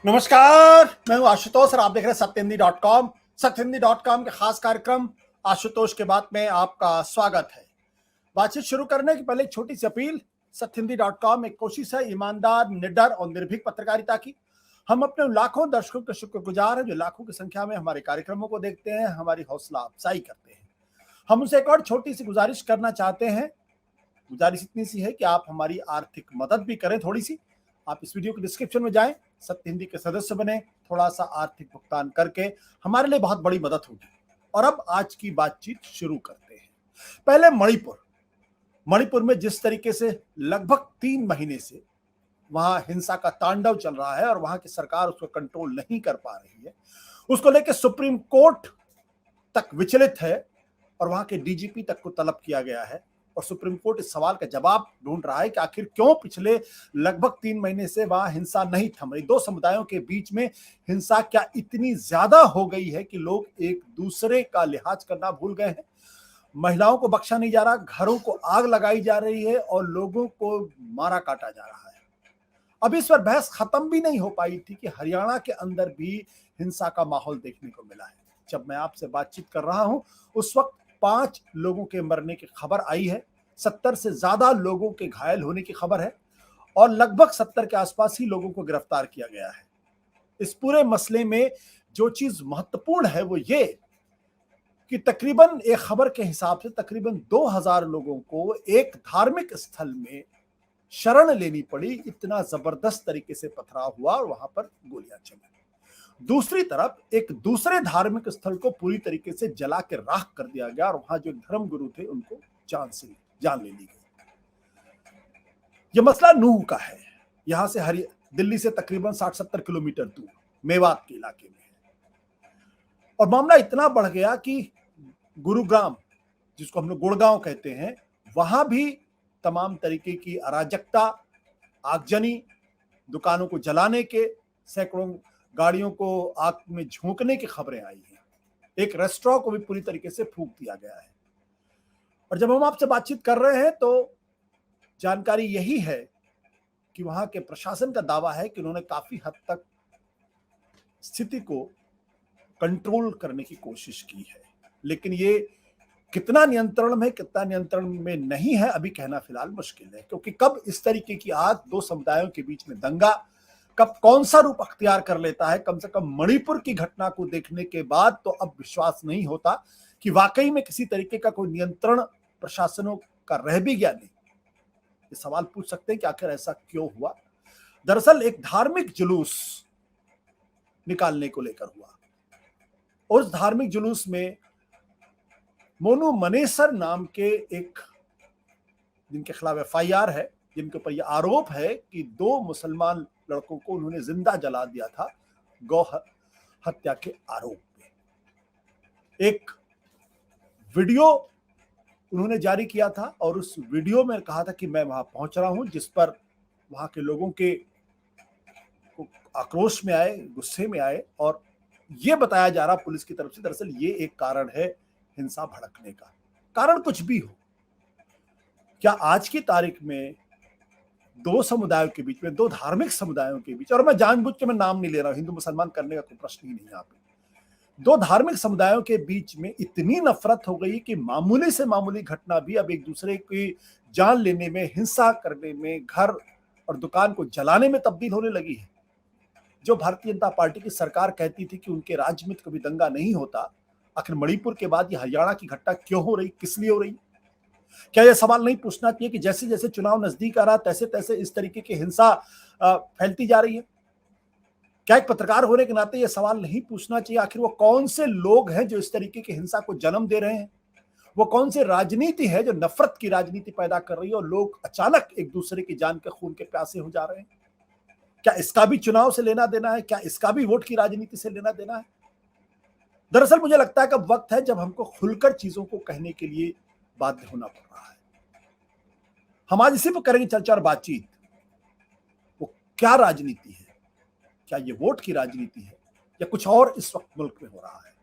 नमस्कार, मैं हूं आशुतोष और आप देख रहे हैं सत्यहिंदी.com। सत्यहिंदी.com के खास कार्यक्रम आशुतोष के बात में आपका स्वागत है। बातचीत शुरू करने के पहले एक छोटी सी अपील। सत्यहिंदी.com एक कोशिश है ईमानदार, निडर और निर्भीक पत्रकारिता की। हम अपने उन लाखों दर्शकों के शुक्रगुजार हैं जो लाखों की संख्या में हमारे कार्यक्रमों को देखते हैं, हमारी हौसला अफजाई करते हैं। हम उनसे एक और छोटी सी गुजारिश करना चाहते हैं। गुजारिश इतनी सी है कि आप हमारी आर्थिक मदद भी करें थोड़ी सी। आप इस वीडियो के डिस्क्रिप्शन में जाएं, सत्य हिंदी के सदस्य बने, थोड़ा सा आर्थिक भुगतान करके हमारे लिए बहुत बड़ी मदद होगी। और अब आज की बातचीत शुरू करते हैं। पहले मणिपुर में जिस तरीके से लगभग 3 महीने से वहां हिंसा का तांडव चल रहा है और वहां की सरकार उसको कंट्रोल नहीं कर पा रही है, उसको लेकर सुप्रीम कोर्ट तक विचलित है और वहां के डीजीपी तक को तलब किया गया है। और सुप्रीम कोर्ट इस सवाल का जवाब ढूंढ रहा है कि आखिर क्यों पिछले लगभग 3 महीने से वहां हिंसा नहीं थम रही। दो समुदायों के बीच में हिंसा क्या इतनी ज्यादा हो गई है कि लोग एक दूसरे का लिहाज करना भूल गए हैं। महिलाओं को बख्शा नहीं जा रहा, घरों को आग लगाई जा रही है और लोगों को मारा काटा जा रहा है। अब इस पर बहस खत्म भी नहीं हो पाई थी कि हरियाणा के अंदर भी हिंसा का माहौल देखने को मिला है। जब मैं आपसे बातचीत कर रहा हूं उस वक्त 5 लोगों के मरने की खबर आई है, 70 से ज्यादा लोगों के घायल होने की खबर है और लगभग 70 के आसपास ही लोगों को गिरफ्तार किया गया है। इस पूरे मसले में जो चीज महत्वपूर्ण है वो ये कि तकरीबन एक खबर के हिसाब से तकरीबन 2000 लोगों को एक धार्मिक स्थल में शरण लेनी पड़ी। इतना जबरदस्त तरीके से पथराव हुआ और वहां पर गोलियां चली। दूसरी तरफ एक दूसरे धार्मिक स्थल को पूरी तरीके से जला के राख कर दिया गया और वहां जो धर्म गुरु थे उनको जान ले ली गई। यह मसला नूह का है। यहां से दिल्ली से तकरीबन 60-70 किलोमीटर दूर मेवात के इलाके में है। और मामला इतना बढ़ गया कि गुरुग्राम, जिसको हम लोग गुड़गांव कहते हैं, वहां भी तमाम तरीके की अराजकता, आगजनी, दुकानों को जलाने के, सैकड़ों गाड़ियों को आग में झोंकने की खबरें आई हैं। एक रेस्टोरेंट को भी पूरी तरीके से फूंक दिया गया है। और जब हम आपसे बातचीत कर रहे हैं तो जानकारी यही है कि वहां के प्रशासन का दावा है कि उन्होंने काफी हद तक स्थिति को कंट्रोल करने की कोशिश की है, लेकिन ये कितना नियंत्रण में, कितना नियंत्रण में नहीं है, अभी कहना फिलहाल मुश्किल है। क्योंकि कब इस तरीके की आग, दो समुदायों के बीच में दंगा कब कौन सा रूप अख्तियार कर लेता है, कम से कम मणिपुर की घटना को देखने के बाद तो अब विश्वास नहीं होता कि वाकई में किसी तरीके का कोई नियंत्रण प्रशासनों का रह भी गया नहीं। ये सवाल पूछ सकते हैं कि आखिर ऐसा क्यों हुआ। दरअसल एक धार्मिक जुलूस निकालने को लेकर हुआ। उस धार्मिक जुलूस में मोनू मनेसर नाम के एक, जिनके खिलाफ FIR है, जिनके ऊपर यह आरोप है कि 2 मुसलमान लड़कों को उन्होंने जिंदा जला दिया था गौ हत्या के आरोप में। एक वीडियो उन्होंने जारी किया था और उस वीडियो में कहा था कि मैं वहां पहुंच रहा हूं, जिस पर वहां के लोगों के आक्रोश में आए, गुस्से में आए और यह बताया जा रहा पुलिस की तरफ से दरअसल ये एक कारण है हिंसा भड़कने का। कारण कुछ भी हो, क्या आज की तारीख में 2 समुदायों के बीच में, 2 धार्मिक समुदायों के बीच, और मैं जानबूझ के मैं नाम नहीं ले रहा हूं, हिंदू मुसलमान करने का कोई प्रश्न ही नहीं यहाँ पे, 2 धार्मिक समुदायों के बीच में इतनी नफरत हो गई कि मामूली से मामूली घटना भी अब एक दूसरे की जान लेने में, हिंसा करने में, घर और दुकान को जलाने में तब्दील होने लगी है। जो भारतीय जनता पार्टी की सरकार कहती थी कि उनके राज्य में कभी दंगा नहीं होता, आखिर मणिपुर के बाद ये हरियाणा की घटना क्यों हो रही, किस लिए हो रही? क्या यह सवाल नहीं पूछना चाहिए कि जैसे जैसे चुनाव नजदीक आ रहा तैसे तैसे इस तरीके की हिंसा फैलती जा रही है? क्या एक पत्रकार होने के नाते यह सवाल नहीं पूछना चाहिए आखिर वो कौन से लोग हैं जो इस तरीके की हिंसा को जन्म दे रहे हैं? वो कौन सी राजनीति है जो नफरत की राजनीति पैदा कर रही है और लोग अचानक एक दूसरे की जान के खून के प्यासे हो जा रहे हैं? क्या इसका भी चुनाव से लेना देना है? क्या इसका भी वोट की राजनीति से लेना देना है? दरअसल मुझे लगता है कि अब वक्त है जब हमको खुलकर चीजों को कहने के लिए बाध्य होना पड़ रहा है। हम आज इसी पर करेंगे चर्चा और बातचीत। वो क्या राजनीति है? क्या ये वोट की राजनीति है या कुछ और इस वक्त मुल्क में हो रहा है?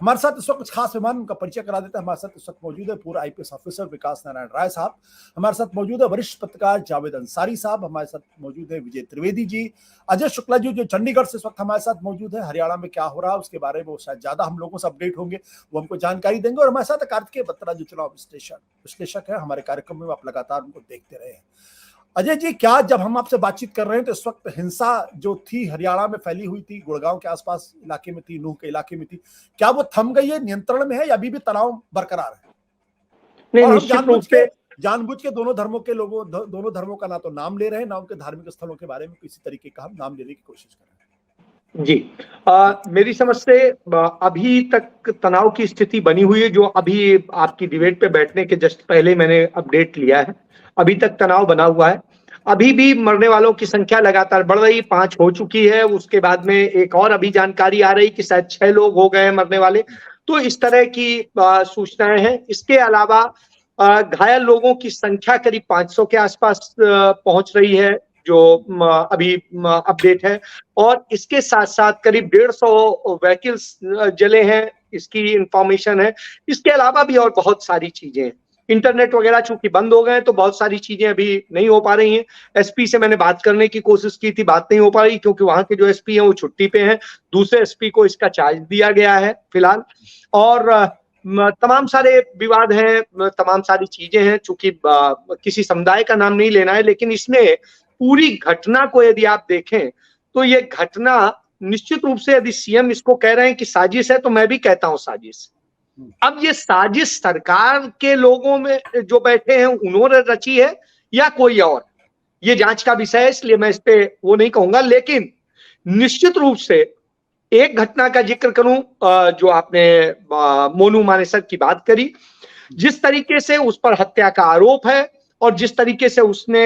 हमारे साथ इस वक्त कुछ खास मेहमान, उनका परिचय करा देते हैं। हमारे साथ इस वक्त मौजूद है पूर्व आईपीएस ऑफिसर विकास नारायण राय साहब, हमारे साथ मौजूद है वरिष्ठ पत्रकार जावेद अंसारी साहब, हमारे साथ मौजूद है विजय त्रिवेदी जी, अजय शुक्ला जी जो चंडीगढ़ से इस वक्त हमारे साथ मौजूद है। हरियाणा में क्या हो रहा है उसके बारे में वो शायद ज्यादा हम लोगों से अपडेट होंगे, वो हमको जानकारी देंगे। और हमारे साथ कार्तिकेय बत्रा जो चुनाव विश्लेषक है, हमारे कार्यक्रम में आप लगातार उनको देखते रहे हैं। अजय जी, क्या जब हम आपसे बातचीत कर रहे हैं तो इस वक्त हिंसा जो थी हरियाणा में फैली हुई थी, गुड़गांव के आसपास इलाके में थी, नूह के इलाके में थी, क्या वो थम गई है, नियंत्रण में है, या अभी भी तनाव बरकरार है? नहीं, और हम जानबूझ के दोनों धर्मों का ना तो नाम ले रहे हैं, ना उनके धार्मिक स्थलों के बारे में किसी तरीके का हम नाम लेने की कोशिश कर रहे हैं। जी, मेरी समझ से अभी तक तनाव की स्थिति बनी हुई है। जो अभी आपकी डिबेट पे बैठने के जस्ट पहले मैंने अपडेट लिया है, अभी तक तनाव बना हुआ है। अभी भी मरने वालों की संख्या लगातार बढ़ रही, 5 हो चुकी है। उसके बाद में एक और अभी जानकारी आ रही कि शायद 6 लोग हो गए हैं मरने वाले। तो इस तरह की सूचनाएं हैं। इसके अलावा घायल लोगों की संख्या करीब 500 के आसपास पहुंच रही है, जो अभी अपडेट है। और इसके साथ साथ करीब 150 व्हीकल्स जले हैं, इसकी इंफॉर्मेशन है। इसके अलावा भी और बहुत सारी चीजें हैं। इंटरनेट वगैरह चूंकि बंद हो गए तो बहुत सारी चीजें अभी नहीं हो पा रही हैं। एसपी से मैंने बात करने की कोशिश की थी, बात नहीं हो पा रही, क्योंकि वहां के जो एसपी हैं वो छुट्टी पे हैं। दूसरे एसपी को इसका चार्ज दिया गया है फिलहाल। और तमाम सारे विवाद हैं, तमाम सारी चीजें हैं। चूंकि किसी समुदाय का नाम नहीं लेना है, लेकिन इसमें पूरी घटना को यदि आप देखें तो ये घटना निश्चित रूप से, यदि सीएम इसको कह रहे हैं कि साजिश है, तो मैं भी कहता हूं साजिश। अब ये साजिश सरकार के लोगों में जो बैठे हैं उन्होंने रची है या कोई और, ये जांच का विषय है, इसलिए मैं इस पे वो नहीं कहूंगा। लेकिन निश्चित रूप से एक घटना का जिक्र करूं, जो आपने मोनू मानेसर की बात करी, जिस तरीके से उस पर हत्या का आरोप है और जिस तरीके से उसने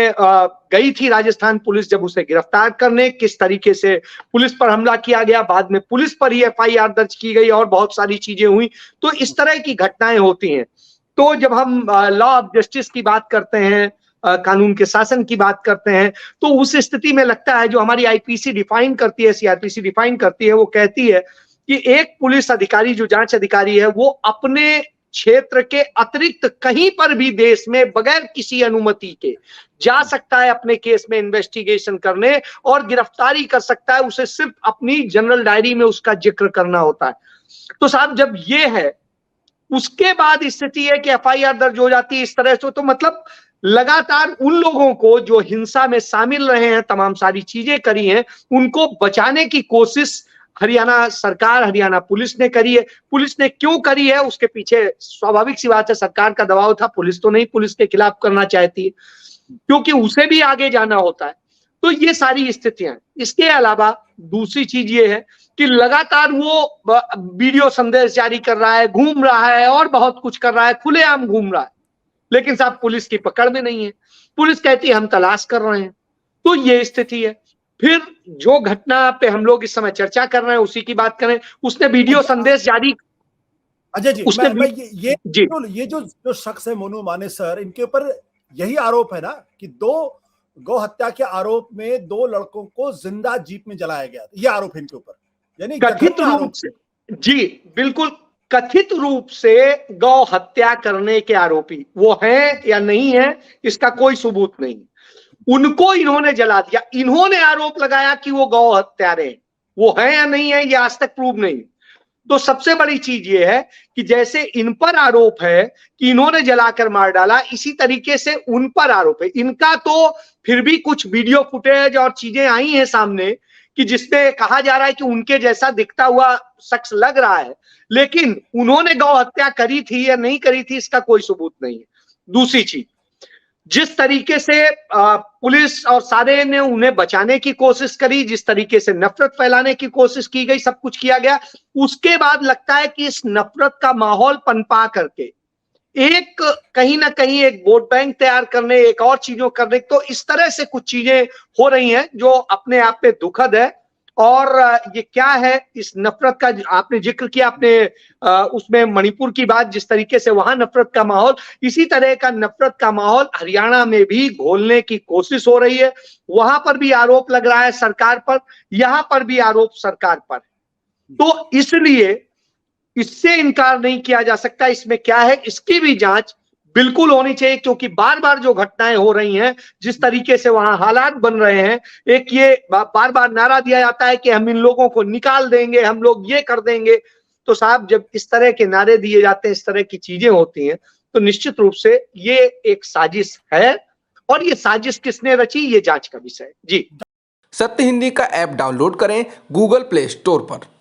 गई थी राजस्थान पुलिस जब उसे गिरफ्तार करने, किस तरीके से पुलिस पर हमला किया गया, बाद में पुलिस पर ही एफआईआर दर्ज की गई और बहुत सारी चीजें हुई। तो इस तरह की घटनाएं होती हैं। तो जब हम लॉ ऑफ जस्टिस की बात करते हैं, कानून के शासन की बात करते हैं, तो उस स्थिति में लगता है जो हमारी आईपीसी डिफाइन करती है, सीआरपीसी डिफाइन करती है, वो कहती है कि एक पुलिस अधिकारी जो जांच अधिकारी है वो अपने क्षेत्र के अतिरिक्त कहीं पर भी देश में बगैर किसी अनुमति के जा सकता है अपने केस में इन्वेस्टिगेशन करने और गिरफ्तारी कर सकता है। उसे सिर्फ अपनी जनरल डायरी में उसका जिक्र करना होता है। तो साहब जब ये है, उसके बाद स्थिति है कि एफआईआर दर्ज हो जाती है इस तरह से, तो मतलब लगातार उन लोगों को जो हिंसा में शामिल रहे हैं, तमाम सारी चीजें करी हैं, उनको बचाने की कोशिश हरियाणा सरकार, हरियाणा पुलिस ने करी है। पुलिस ने क्यों करी है, उसके पीछे स्वाभाविक सी बात है, सरकार का दबाव था। पुलिस तो नहीं पुलिस के खिलाफ करना चाहती है, क्योंकि उसे भी आगे जाना होता है। तो ये सारी स्थितियां। इसके अलावा दूसरी चीज ये है कि लगातार वो वीडियो संदेश जारी कर रहा है, घूम रहा है और बहुत कुछ कर रहा है, खुलेआम घूम रहा है, लेकिन साहब पुलिस की पकड़ में नहीं है। पुलिस कहती है हम तलाश कर रहे हैं। तो ये स्थिति है। फिर जो घटना पे हम लोग इस समय चर्चा कर रहे हैं उसी की बात करें। उसने वीडियो संदेश जारी, अजय जी, ये जो शख्स है मोनू मानेसर, इनके ऊपर यही आरोप है ना कि 2 गौ हत्या के आरोप में 2 लड़कों को जिंदा जीप में जलाया गया। ये आरोप है इनके ऊपर, यानी कथित रूप से। जी बिल्कुल, कथित रूप से गौ हत्या करने के आरोपी वो हैं या नहीं है, इसका कोई सबूत नहीं। उनको इन्होंने जला दिया। इन्होंने आरोप लगाया कि वो गौ हत्यारे, वो हैं या नहीं है, ये आज तक प्रूव नहीं। तो सबसे बड़ी चीज ये है कि जैसे इन पर आरोप है कि इन्होंने जलाकर मार डाला, इसी तरीके से उन पर आरोप है। इनका तो फिर भी कुछ वीडियो फुटेज और चीजें आई हैं सामने कि जिसमें कहा जा रहा है कि उनके जैसा दिखता हुआ शख्स लग रहा है, लेकिन उन्होंने गौ हत्या करी थी या नहीं करी थी इसका कोई सबूत नहीं है। दूसरी चीज, जिस तरीके से पुलिस और सारे ने उन्हें बचाने की कोशिश करी, जिस तरीके से नफरत फैलाने की कोशिश की गई, सब कुछ किया गया, उसके बाद लगता है कि इस नफरत का माहौल पनपा करके एक कहीं ना कहीं एक वोट बैंक तैयार करने, एक और चीजों करने, तो इस तरह से कुछ चीजें हो रही हैं जो अपने आप में दुखद है। और ये क्या है, इस नफरत का आपने जिक्र किया, आपने उसमें मणिपुर की बात, जिस तरीके से वहां नफरत का माहौल, इसी तरह का नफरत का माहौल हरियाणा में भी घोलने की कोशिश हो रही है। वहां पर भी आरोप लग रहा है सरकार पर, यहां पर भी आरोप सरकार पर। तो इसलिए इससे इनकार नहीं किया जा सकता। इसमें क्या है, इसकी भी जांच बिल्कुल होनी चाहिए, क्योंकि बार बार जो घटनाएं हो रही हैं, जिस तरीके से वहां हालात बन रहे हैं, एक ये बार बार नारा दिया जाता है कि हम इन लोगों को निकाल देंगे, हम लोग ये कर देंगे। तो साहब, जब इस तरह के नारे दिए जाते हैं, इस तरह की चीजें होती हैं, तो निश्चित रूप से ये एक साजिश है, और ये साजिश किसने रची, ये जांच का विषय है। जी। सत्य हिंदी का ऐप डाउनलोड करें गूगल प्ले स्टोर पर।